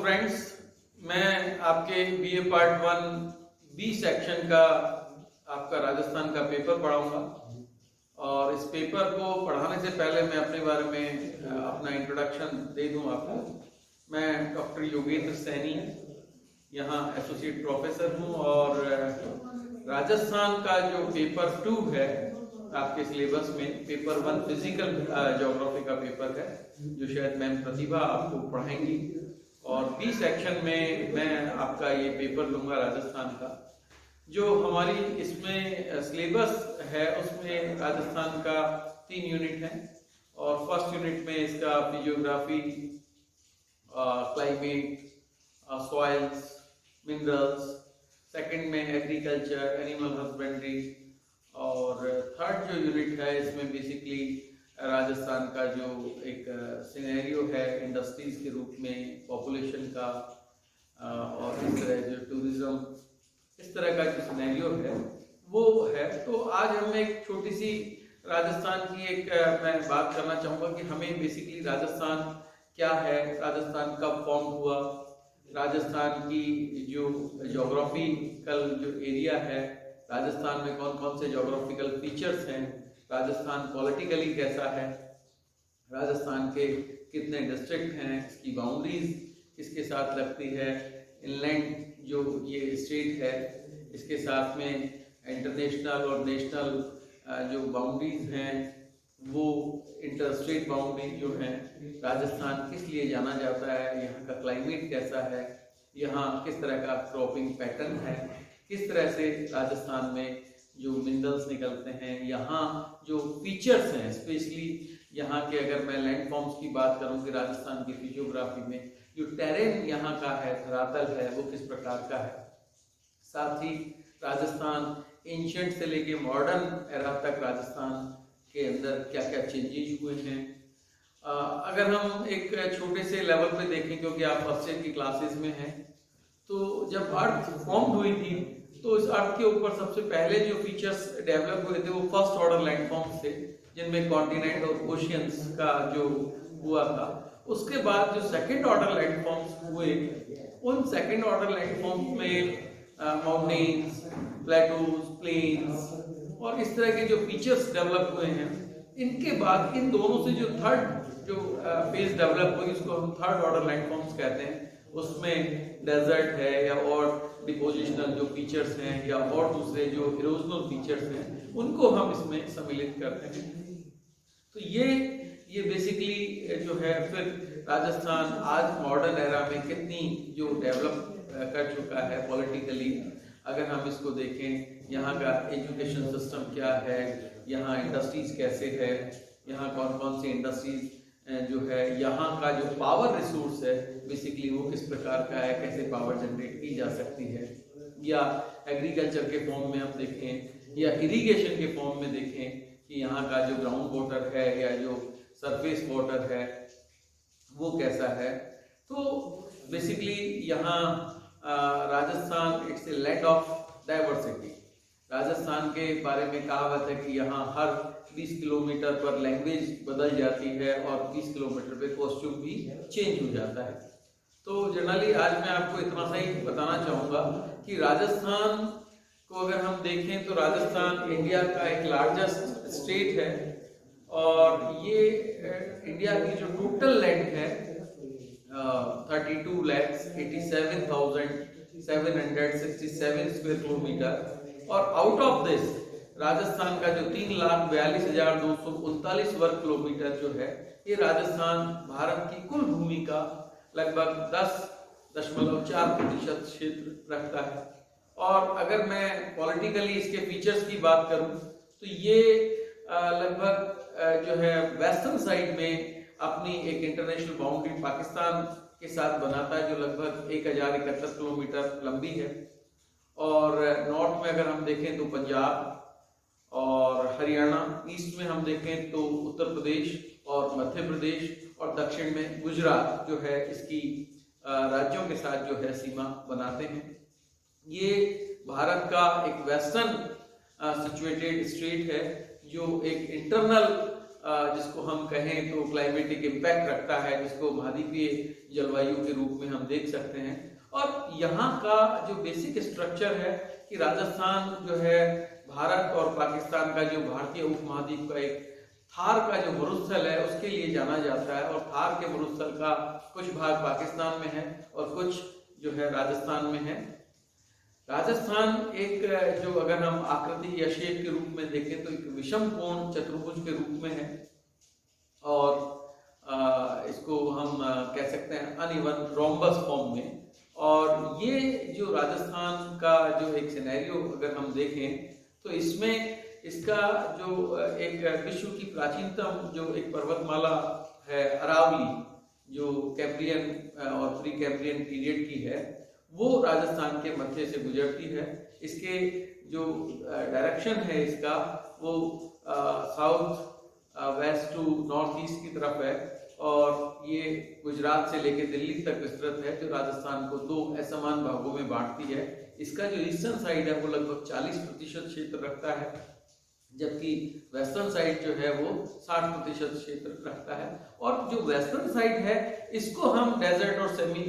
Friends, मैं आपके BA part 1 B section का आपका राजस्थान का पेपर पढ़ाऊंगा। और इस पेपर को पढ़ाने से पहले मैं अपने बारे में अपना इंट्रोडक्शन दे दूं आपको। मैं डॉक्टर योगेंद्र सैनी यहाँ एसोसिएट प्रोफेसर हूँ और राजस्थान का जो पेपर 2 है आपके सिलेबस में, पेपर 1 फिजिकल ज्योग्राफी का पेपर है जो शायद मैम प्रतिभा आपको पढ़ाएंगी। और बी सेक्शन में मैं आपका ये पेपर लूंगा राजस्थान का। जो हमारी इसमें सिलेबस है उसमें राजस्थान का 3 यूनिट है और फर्स्ट यूनिट में इसका physiography, climate, soils, minerals, second में एग्रीकल्चर, एनिमल हस्बेंड्री और थर्ड जो यूनिट है इसमें बेसिकली राजस्थान का जो एक सिनेरियो है इंडस्ट्रीज के रूप में, पॉपुलेशन का और इस तरह जो टूरिज्म, इस तरह का जो सिनेरियो है वो है। तो आज हम एक छोटी सी राजस्थान की मैं बात करना चाहूँगा कि हमें बेसिकली राजस्थान क्या है, राजस्थान कब फॉर्म हुआ, राजस्थान की जो ज्योग्राफिकल जो एरिया है, राजस्थान में कौन कौन से ज्योग्राफिकल फीचर्स हैं, राजस्थान पॉलिटिकली कैसा है, राजस्थान के कितने डिस्ट्रिक्ट हैं, इसकी बाउंड्रीज किसके साथ लगती है, इनलैंड जो ये स्टेट है इसके साथ में इंटरनेशनल और नेशनल जो बाउंड्रीज हैं वो इंटर स्टेट बाउंड्री जो हैं, राजस्थान किस लिए जाना जाता है, यहाँ का क्लाइमेट कैसा है, यहाँ किस तरह का क्रॉपिंग पैटर्न है, किस तरह से राजस्थान में जो मिनरल्स निकलते हैं, यहाँ जो फीचर्स हैं, स्पेशली यहाँ के अगर मैं लैंडफॉर्म्स की बात करूँ कि राजस्थान की फिजियोग्राफी में जो टेरेन यहाँ का है, धरातल है, वो किस प्रकार का है। साथ ही राजस्थान एंशिएंट से लेके मॉडर्न एरा तक राजस्थान के अंदर क्या क्या चेंजेस हुए हैं। अगर हम एक छोटे से लेवल पे देखें, क्योंकि आप फर्स्ट ईयर की क्लासेस में हैं, तो जब अर्थ फॉर्म हुई थी तो इस अर्थ के ऊपर सबसे पहले जो फीचर्स डेवलप हुए थे वो फर्स्ट ऑर्डर लैंडफॉर्म्स थे, जिनमें कॉन्टिनेंट और ओशियंस का जो हुआ था। उसके बाद जो सेकंड ऑर्डर लैंडफॉर्म्स हुए, उन सेकंड ऑर्डर लैंडफॉर्म्स में माउंटेन्स, प्लेटूज, प्लेन्स और इस तरह के जो फीचर्स डेवलप हुए हैं। इनके बाद इन दोनों से जो थर्ड जो फेज डेवलप हुई, उसको हम थर्ड ऑर्डर लैंडफॉर्म्स कहते हैं। उसमें डेजर्ट है या और डिपोजिशनल जो फीचर्स हैं या और दूसरे जो इरोजनल फीचर्स हैं, उनको हम इसमें सम्मिलित करते हैं। तो ये बेसिकली जो है फिर राजस्थान आज मॉडर्न एरा में कितनी जो डेवलप कर चुका है पॉलिटिकली, अगर हम इसको देखें, यहाँ का एजुकेशन सिस्टम क्या है, यहाँ इंडस्ट्रीज कैसे है, यहाँ कौन कौन सी इंडस्ट्रीज जो है, यहाँ का जो पावर रिसोर्स है बेसिकली वो किस प्रकार का है, कैसे पावर जनरेट की जा सकती है, या एग्रीकल्चर के फॉर्म में हम देखें या इरिगेशन के फॉर्म में देखें कि यहाँ का जो ग्राउंड वाटर है या जो सरफेस वाटर है वो कैसा है। तो बेसिकली यहाँ Rajasthan it's a land of diversity. Rajasthan के बारे में कहावत है कि यहाँ हर 20 किलोमीटर पर लैंग्वेज बदल जाती है और 20 किलोमीटर पे कॉस्ट्यूम भी चेंज हो जाता है। तो जनरली आज मैं आपको इतना सा ही बताना चाहूँगा कि राजस्थान को अगर हम देखें तो राजस्थान इंडिया का एक लार्जेस्ट स्टेट है और ये इंडिया की जो टोटल लैंड है 32,87,767 स्क्वायर किलोमीटर, और आउट ऑफ दिस राजस्थान का जो 3,42,239 वर्ग किलोमीटर जो है, ये राजस्थान भारत की कुल भूमि का लगभग 10.4% क्षेत्र रखता है। और अगर मैं पॉलिटिकली इसके फीचर्स की बात करूं तो ये लगभग जो है वेस्टर्न साइड में अपनी एक इंटरनेशनल बाउंड्री पाकिस्तान के साथ बनाता है जो लगभग 1071 किलोमीटर लंबी है। और नॉर्थ में अगर हम देखें तो पंजाब और हरियाणा, ईस्ट में हम देखें तो उत्तर प्रदेश और मध्य प्रदेश, और दक्षिण में गुजरात जो है इसकी राज्यों के साथ जो है सीमा बनाते हैं। ये भारत का एक वेस्टर्न सिचुएटेड स्टेट है जो एक इंटरनल जिसको हम कहें तो क्लाइमेटिक इम्पैक्ट रखता है, जिसको महाद्वीपीय जलवायु के रूप में हम देख सकते हैं। और यहाँ का जो बेसिक स्ट्रक्चर है कि राजस्थान जो है भारत और पाकिस्तान का जो भारतीय उपमहाद्वीप का एक थार का जो मरुस्थल है उसके लिए जाना जाता है, और थार के मरुस्थल का कुछ भाग पाकिस्तान में है और कुछ जो है राजस्थान में है। राजस्थान एक जो अगर हम आकृति या शेप के रूप में देखें तो एक विषम कोण चतुर्भुज के रूप में है, और इसको हम कह सकते हैं अनइवन रोम्बस फॉर्म में। और ये जो राजस्थान का जो एक सिनेरियो अगर हम देखें तो इसमें इसका जो एक विश्व की प्राचीनतम जो एक पर्वतमाला है अरावली, जो कैम्ब्रियन और प्री कैम्ब्रियन पीरियड की है, वो राजस्थान के मध्य से गुजरती है। इसके जो डायरेक्शन है इसका वो south west to north east की तरफ है, और ये गुजरात से लेकर दिल्ली तक विस्तृत है, जो राजस्थान को दो असमान भागों में बांटती है। इसका जो ईस्टर्न साइड है वो लगभग 40% क्षेत्र रखता है, जबकि वेस्टर्न साइड जो है वो 60% क्षेत्र रखता है। और जो वेस्टर्न साइड है इसको हम डेजर्ट और सेमी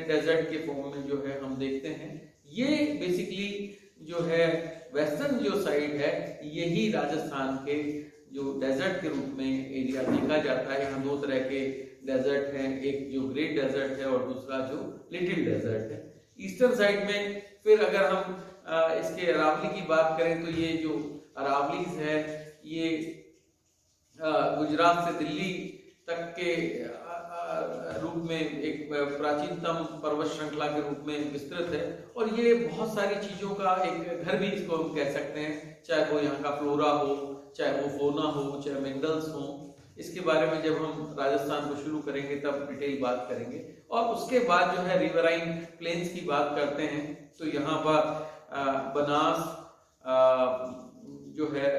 डेजर्ट के फॉर्म में जो है हम देखते हैं। ये बेसिकली जो है वेस्टर्न जो साइड है यही राजस्थान के जो डेजर्ट के रूप में एरिया देखा जाता है। यहाँ दो तरह के डेजर्ट हैं, एक जो ग्रेट डेजर्ट है और दूसरा जो लिटिल डेजर्ट है। ईस्टर्न साइड में फिर अगर हम इसके अरावली की बात करें तो ये जो अरावलीज है ये गुजरात से दिल्ली तक के रूप में एक प्राचीनतम पर्वत श्रृंखला के रूप में विस्तृत है, और ये बहुत सारी चीजों का एक घर भी इसको हम कह सकते हैं, चाहे वो यहाँ का फ्लोरा हो, चाहे वो फोना हो, चाहे मिनरल्स हो। इसके बारे में जब हम राजस्थान को शुरू करेंगे तब डिटेल बात करेंगे। और उसके बाद जो है रिवराइन प्लेन्स की बात करते हैं तो यहाँ पर बनास जो है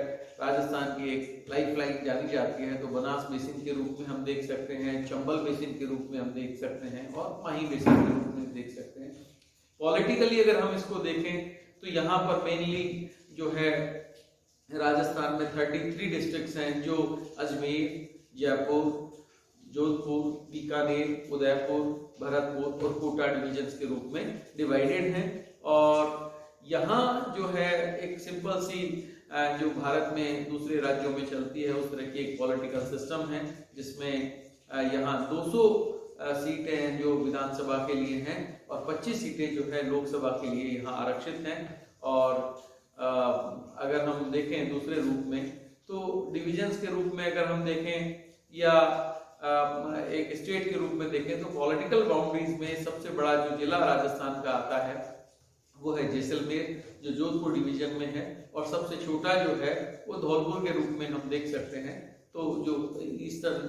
राजस्थान की एक लाइफ लाइन जानी जाती है, तो बनास बेसिन के रूप में हम देख सकते हैं, चंबल बेसिन के रूप में हम देख सकते हैं, और माही बेसिन के रूप में देख सकते हैं। पॉलिटिकली अगर हम इसको देखें तो यहाँ पर मेनली जो है राजस्थान में 33 डिस्ट्रिक्ट्स हैं, जो अजमेर, जयपुर, जोधपुर, बीकानेर, उदयपुर, भरतपुर और कोटा डिविजन्स के रूप में डिवाइडेड हैं। और यहाँ जो है एक सिंपल सी जो भारत में दूसरे राज्यों में चलती है उस तरह की एक पॉलिटिकल सिस्टम है, जिसमें यहाँ 200 सीटें जो विधानसभा के लिए हैं और 25 सीटें जो है लोकसभा के लिए यहाँ आरक्षित हैं। और अगर हम देखें दूसरे रूप में तो डिविजन्स के रूप में अगर हम देखें या एक स्टेट के रूप में देखें तो पॉलिटिकल बाउंड्रीज में सबसे बड़ा जो जिला राजस्थान का आता है वो है जैसलमेर, जो जोधपुर डिवीजन में है, और सबसे छोटा जो है वो धौलपुर के रूप में हम देख सकते हैं। तो जो ईस्टर्न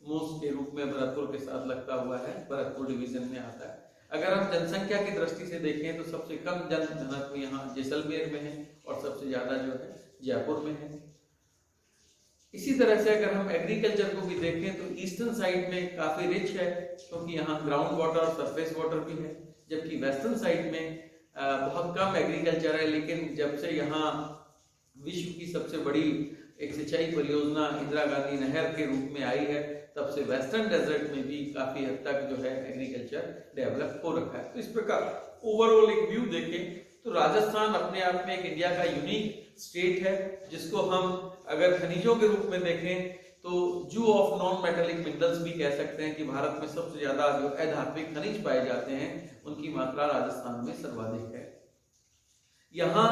मोस्ट के रूप में भरतपुर के साथ लगता हुआ है, भरतपुर डिवीजन में आता है। अगर हम जनसंख्या की दृष्टि से देखें तो सबसे कम जनघनत्व यहाँ जैसलमेर में है और सबसे ज्यादा जो है जयपुर में है। इसी तरह से अगर हम एग्रीकल्चर को भी देखें तो ईस्टर्न साइड में काफी रिच है, क्योंकि यहाँ ग्राउंड वाटर और सरफेस वाटर भी है, जबकि वेस्टर्न साइड में बहुत कम एग्रीकल्चर है। लेकिन जब से यहाँ विश्व की सबसे बड़ी एक सिंचाई परियोजना इंदिरा गांधी नहर के रूप में आई है, तब से वेस्टर्न डेजर्ट में भी काफी हद तक जो है एग्रीकल्चर डेवलप हो रखा है। तो इस प्रकार ओवरऑल एक व्यू देखें तो राजस्थान अपने आप में एक इंडिया का यूनिक स्टेट है, जिसको हम अगर खनिजों के रूप में देखें तो zoo of non metallic minerals भी कह सकते हैं कि भारत में सबसे ज्यादा जो अधात्विक खनिज पाए जाते हैं उनकी मात्रा राजस्थान में सर्वाधिक है। यहाँ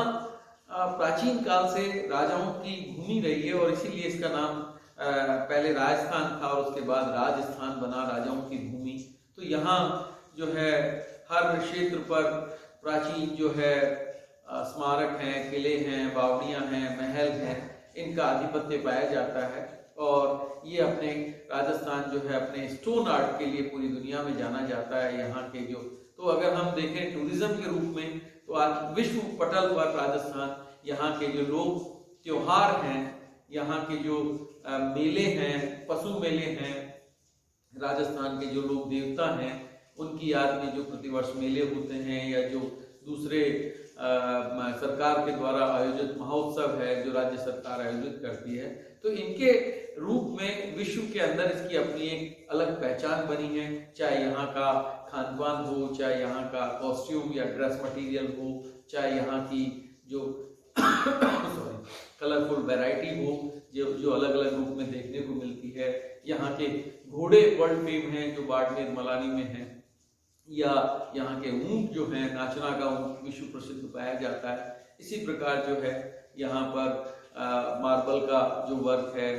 प्राचीन काल से राजाओं की भूमि रही है और इसीलिए इसका नाम पहले राजस्थान था और उसके बाद राजस्थान बना, राजाओं की भूमि। तो यहाँ जो है हर क्षेत्र पर प्राचीन जो है स्मारक हैं, किले हैं, बावड़ियां हैं, महल हैं, इनका आधिपत्य पाया जाता है। और ये अपने राजस्थान जो है अपने स्टोन आर्ट के लिए पूरी दुनिया में जाना जाता है। यहाँ के जो तो अगर हम देखें टूरिज्म के रूप में तो आज विश्व पटल पर राजस्थान, यहाँ के जो लोग त्योहार हैं, यहाँ के जो मेले हैं, पशु मेले हैं, राजस्थान के जो लोग देवता हैं उनकी याद में जो प्रतिवर्ष मेले होते हैं या जो दूसरे सरकार के द्वारा आयोजित महोत्सव है जो राज्य सरकार आयोजित करती है, तो इनके रूप में विश्व के अंदर इसकी अपनी एक अलग पहचान बनी है। चाहे यहाँ का खान पान हो, चाहे यहाँ का कॉस्ट्यूम या ड्रेस मटेरियल हो, चाहे यहाँ की जो कलरफुल वैरायटी हो जो अलग अलग रूप में देखने को मिलती है। यहाँ के घोड़े वर्ल्ड फेम हैं जो बाड़मेर मलानी में हैं, या यहाँ के ऊंट जो हैं, नाचना का ऊंट विश्व प्रसिद्ध पाया जाता है। इसी प्रकार जो है यहाँ पर मार्बल का जो वर्क है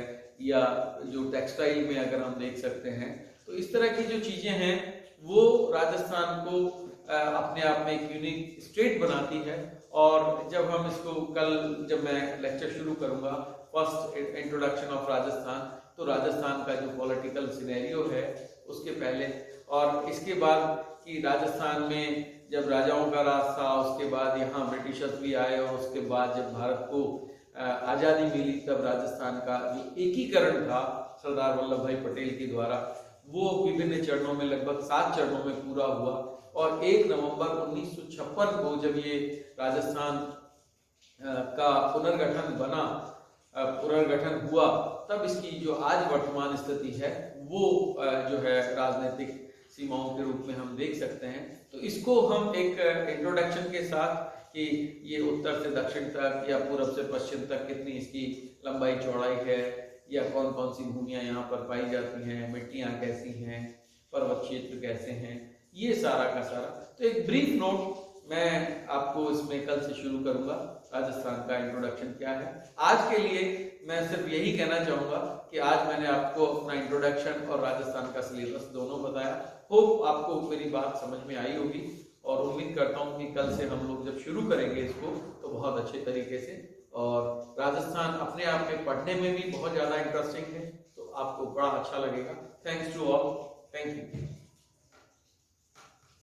या जो टेक्सटाइल में अगर हम देख सकते हैं, तो इस तरह की जो चीजें हैं वो राजस्थान को अपने आप में एक यूनिक स्टेट बनाती है। और जब हम इसको जब मैं लेक्चर शुरू करूंगा फर्स्ट इंट्रोडक्शन ऑफ राजस्थान, तो राजस्थान का जो पॉलिटिकल सिनेरियो है उसके पहले, और इसके बाद कि राजस्थान में जब राजाओं का राज था, उसके बाद यहाँ ब्रिटिशर्स भी आए, और उसके बाद जब भारत को आज़ादी मिली तब राजस्थान का जो एकीकरण था सरदार वल्लभ भाई पटेल के द्वारा, वो विभिन्न चरणों में लगभग 7 चरणों में पूरा हुआ। और 1 नवंबर 1956 को जब ये राजस्थान का पुनर्गठन हुआ, तब इसकी जो आज वर्तमान स्थिति है वो जो है राजनीतिक सीमाओं के रूप में हम देख सकते हैं। तो इसको हम एक इंट्रोडक्शन के साथ कि ये उत्तर से दक्षिण तक या पूरब से पश्चिम तक कितनी इसकी लंबाई चौड़ाई है, या कौन कौन सी भूमियां यहाँ पर पाई जाती हैं, मिट्टियाँ कैसी हैं, पर्वत क्षेत्र कैसे हैं, ये सारा का सारा। तो एक ब्रीफ नोट मैं आपको इसमें कल से शुरू करूंगा, राजस्थान का इंट्रोडक्शन क्या है। आज के लिए मैं सिर्फ यही कहना चाहूंगा कि आज मैंने आपको अपना इंट्रोडक्शन और राजस्थान का सिलेबस दोनों बताया। होप आपको मेरी बात समझ में आई होगी, और उम्मीद करता हूँ कि कल से हम लोग जब शुरू करेंगे इसको तो बहुत अच्छे तरीके से, और राजस्थान अपने आप में पढ़ने में भी बहुत ज़्यादा इंटरेस्टिंग है, तो आपको बड़ा अच्छा लगेगा। Thanks to all, thank you.